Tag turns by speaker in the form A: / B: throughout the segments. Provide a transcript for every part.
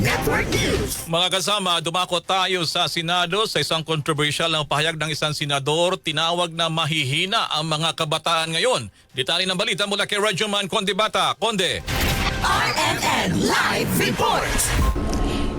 A: Network News.
B: Mga kasama, dumako tayo sa Senado sa isang kontrobersyal na pahayag ng isang senador. Tinawag na mahihina ang mga kabataan ngayon. Detalye ng balita mula kay Radyoman Conde Bata. Conde.
A: RMN Live Report.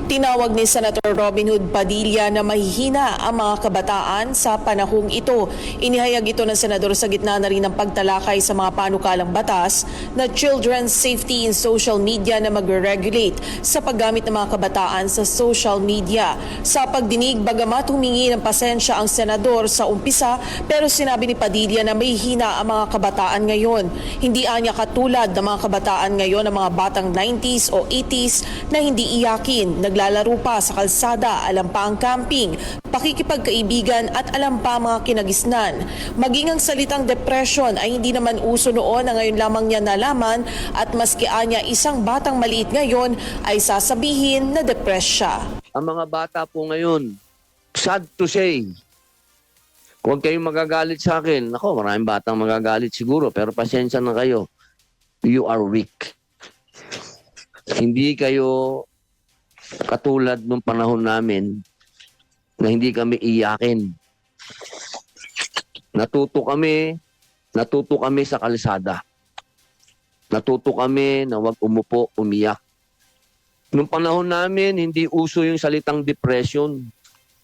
C: Tinawag ni Senator Robin Hood Padilla na mahihina ang mga kabataan sa panahong ito. Inihayag ito ng senador sa gitna na rin ng pagtalakay sa mga panukalang batas na children's safety in social media na magre-regulate sa paggamit ng mga kabataan sa social media. Sa pagdinig, bagamat humingi ng pasensya ang senador sa umpisa, pero sinabi ni Padilla na mahihina ang mga kabataan ngayon. Hindi anya katulad ng mga kabataan ngayon ng mga batang 90s o 80s na hindi iyakin, naglalaro pa sa kalsada, alam pa ang camping, pakikipagkaibigan at alam pa mga kinagisnan. Maging ang salitang depression ay hindi naman uso noon na ngayon lamang niya nalaman at maski anya isang batang maliit ngayon ay sasabihin na depressed siya.
D: Ang mga bata po ngayon, sad to say, huwag kayong magagalit sa akin. Ako, maraming batang magagalit siguro, pero pasensya na kayo. You are weak. Hindi kayo katulad nung panahon namin na hindi kami iyakin. Natuto kami sa kalsada. Natuto kami na wag umupo, umiyak. Nung panahon namin, hindi uso yung salitang depression.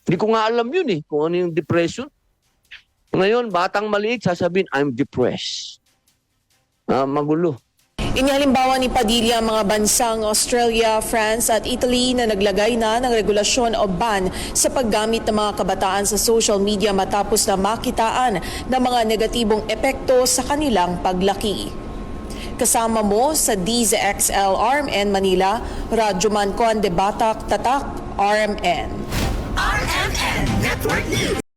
D: Hindi ko nga alam yun kung ano yung depression. Ngayon, batang maliit, sasabihin, I'm depressed. Magulo.
C: Inihalimbawa ni Padilla ang mga bansang Australia, France at Italy na naglagay na ng regulasyon o ban sa paggamit ng mga kabataan sa social media matapos na makitaan ng mga negatibong epekto sa kanilang paglaki. Kasama mo sa DZXL RMN Manila, Radyoman Conde Bata, Tatak, RMN.
A: RMN Network News.